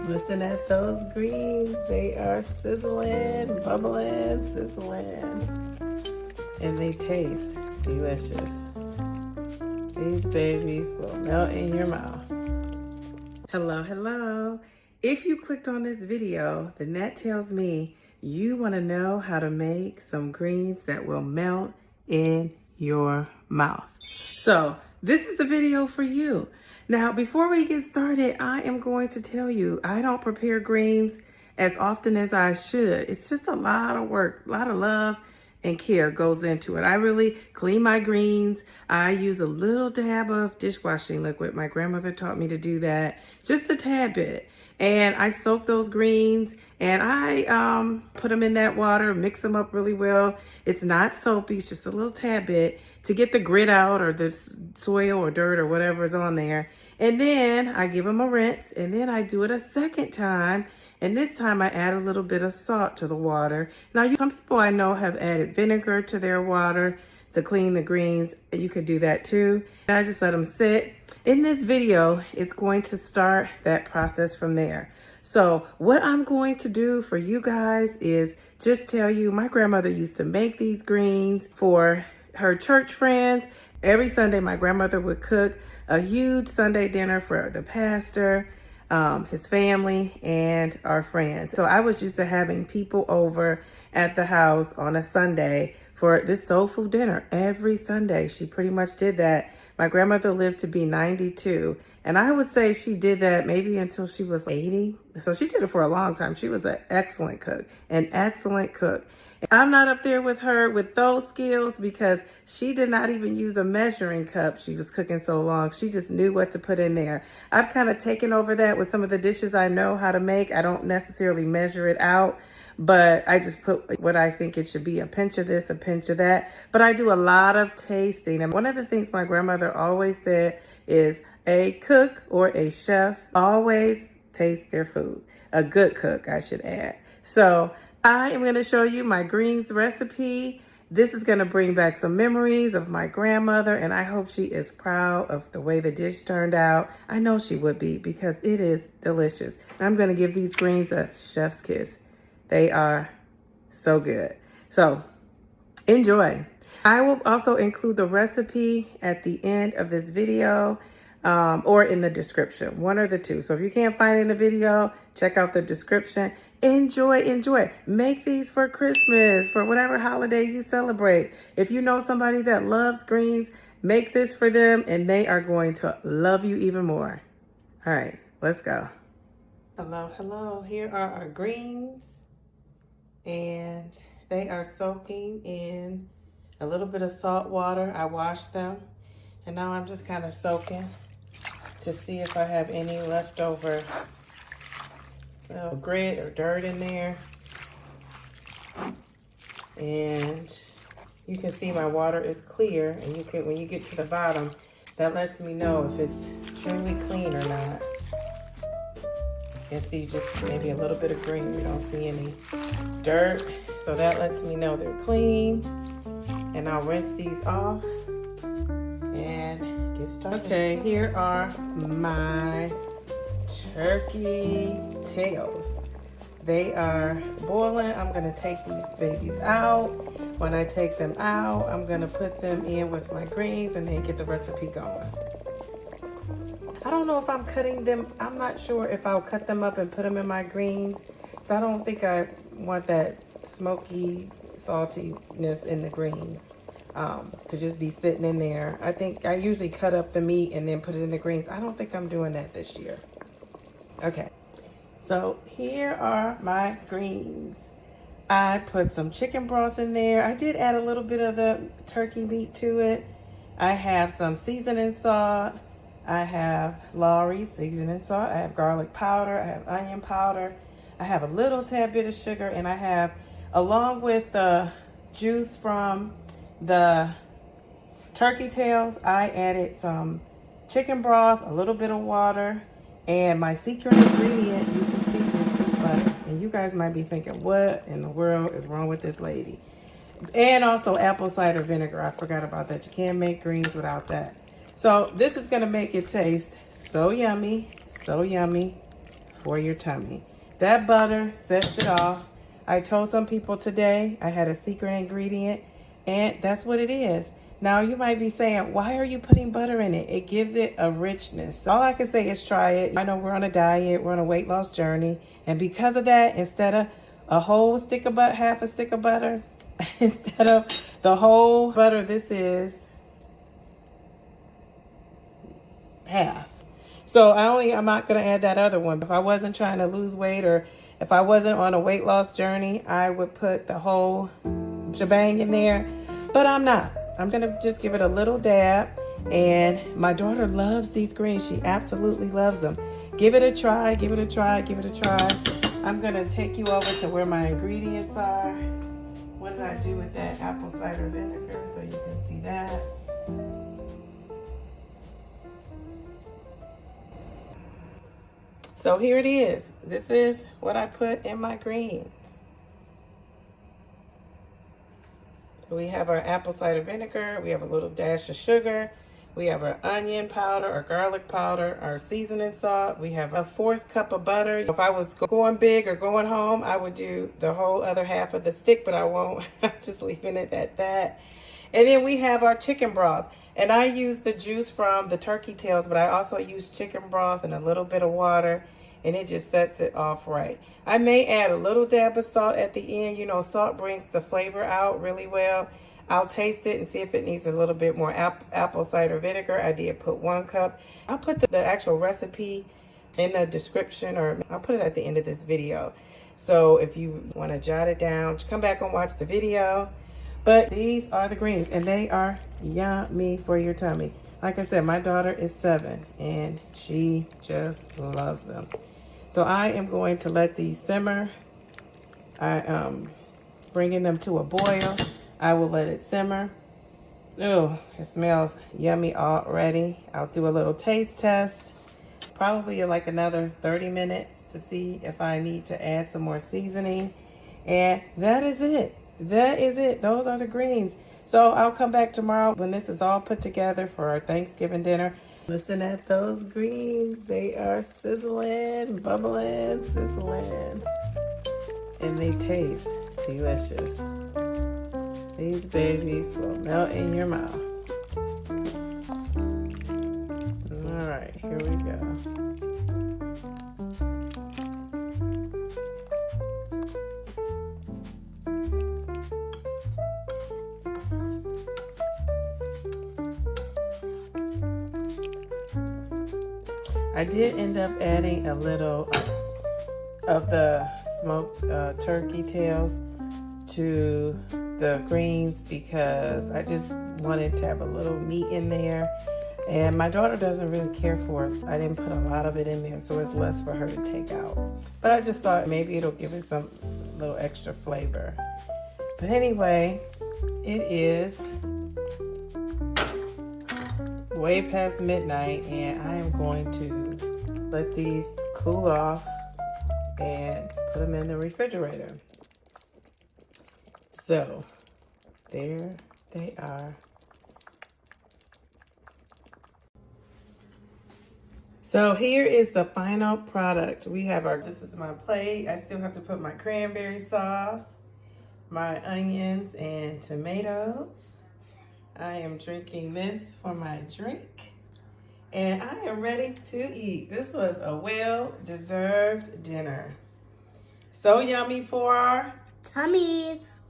Listen at those greens. They are sizzling, bubbling, sizzling. And they taste delicious. These babies will melt in your mouth. Hello, hello. If you clicked on this video, then that tells me you want to know how to make some greens that will melt in your mouth. So this is the video for you. Now, before we get started, I am going to tell you, I don't prepare greens as often as I should. It's just a lot of work, a lot of love and care goes into it. I really clean my greens. I use a little dab of dishwashing liquid. My grandmother taught me to do that, just a tad bit. And I soak those greens and I put them in that water, mix them up really well. It's not soapy, it's just a little tad bit to get the grit out or the soil or dirt or whatever is on there. And then I give them a rinse and then I do it a second time. And this time I add a little bit of salt to the water. Now, some people I know have added vinegar to their water to clean the greens. You could do that too. And I just let them sit. In this video, it's going to start that process from there. So what I'm going to do for you guys is just tell you, my grandmother used to make these greens for her church friends. Every Sunday, my grandmother would cook a huge Sunday dinner for the pastor, his family, and our friends. So I was used to having people over at the house on a Sunday for this soul food dinner. Every Sunday, she pretty much did that. My grandmother lived to be 92, and I would say she did that maybe until she was 80. So she did it for a long time. She was an excellent cook, an excellent cook. I'm not up there with her with those skills because she did not even use a measuring cup. She was cooking so long. She just knew what to put in there. I've kind of taken over that with some of the dishes I know how to make. I don't necessarily measure it out, but I just put what I think it should be, a pinch of this, a pinch of that. But I do a lot of tasting. And one of the things my grandmother always said is a cook or a chef always taste their food. A good cook, I should add. So I am going to show you my greens recipe. This is going to bring back some memories of my grandmother, and I hope she is proud of the way the dish turned out. I know she would be because it is delicious. I'm going to give these greens a chef's kiss. They are so good. So enjoy. I will also include the recipe at the end of this video or in the description, one or the two. So if you can't find it in the video, check out the description. Enjoy, enjoy. Make these for Christmas, for whatever holiday you celebrate. If you know somebody that loves greens, make this for them and they are going to love you even more. All right, let's go. Hello, hello. Here are our greens and they are soaking in a little bit of salt water. I washed them and now I'm just kind of soaking to see if I have any leftover grit or dirt in there. And you can see my water is clear, and you can, when you get to the bottom, that lets me know if it's truly clean or not. You can see just maybe a little bit of green. We don't see any dirt. So that lets me know they're clean. And I'll rinse these off and get started. Okay, here are my turkey tails. They are boiling. I'm gonna take these babies out. When I take them out, I'm gonna put them in with my greens and then get the recipe going. I don't know if I'm cutting them. I'm not sure if I'll cut them up and put them in my greens. So I don't think I want that smoky saltiness in the greens to just be sitting in there. I think I usually cut up the meat and then put it in the greens. I don't think I'm doing that this year. Okay, so here are my greens. I put some chicken broth in there. I did add a little bit of the turkey meat to it. I have some seasoning salt. I have Lawry's seasoning salt. I have garlic powder. I have onion powder. I have a little tad bit of sugar, and I have, along with the juice from the turkey tails, I added some chicken broth, a little bit of water, and my secret ingredient, you can see this, is butter. And you guys might be thinking, what in the world is wrong with this lady? And also apple cider vinegar. I forgot about that. You can't make greens without that. So this is gonna make it taste so yummy for your tummy. That butter sets it off. I told some people today I had a secret ingredient, and that's what it is. Now, you might be saying, why are you putting butter in it? It gives it a richness. All I can say is try it. I know we're on a diet. We're on a weight loss journey. And because of that, instead of a whole stick of butter, half a stick of butter, instead of the whole butter, this is half. So I'm not going to add that other one. If I wasn't trying to lose weight, or if I wasn't on a weight loss journey, I would put the whole shebang in there. But I'm not. I'm going to just give it a little dab. And my daughter loves these greens. She absolutely loves them. Give it a try. Give it a try. Give it a try. I'm going to take you over to where my ingredients are. What did I do with that apple cider vinegar so you can see that? So here it is. This is what I put in my greens. We have our apple cider vinegar. We have a little dash of sugar. We have our onion powder, our garlic powder, our seasoning salt. We have a 1/4 cup of butter. If I was going big or going home, I would do the whole other half of the stick, but I won't. I'm just leaving it at that. And then we have our chicken broth. And I use the juice from the turkey tails, but I also use chicken broth and a little bit of water, and it just sets it off right. I may add a little dab of salt at the end. You know, salt brings the flavor out really well. I'll taste it and see if it needs a little bit more apple cider vinegar. I did put 1 cup. I'll put the actual recipe in the description, or I'll put it at the end of this video. So if you want to jot it down, come back and watch the video. But these are the greens, and they are yummy for your tummy. Like I said, my daughter is 7, and she just loves them. So I am going to let these simmer. I am bringing them to a boil. I will let it simmer. Oh, it smells yummy already. I'll do a little taste test. Probably like another 30 minutes to see if I need to add some more seasoning. And that is it. That is it. Those are the greens. So I'll come back tomorrow when this is all put together for our Thanksgiving dinner. Listen at those greens. They are sizzling, bubbling, sizzling. And they taste delicious. These babies will melt in your mouth. All right, here we go. I did end up adding a little of the smoked turkey tails to the greens because I just wanted to have a little meat in there, and my daughter doesn't really care for it, so I didn't put a lot of it in there, so it's less for her to take out. But I just thought maybe it'll give it some little extra flavor. But anyway, it is way past midnight, and I am going to let these cool off and put them in the refrigerator. So there they are. So here is the final product. We have this is my plate. I still have to put my cranberry sauce, my onions and tomatoes. I am drinking this for my drink, and I am ready to eat. This was a well-deserved dinner. So yummy for our tummies.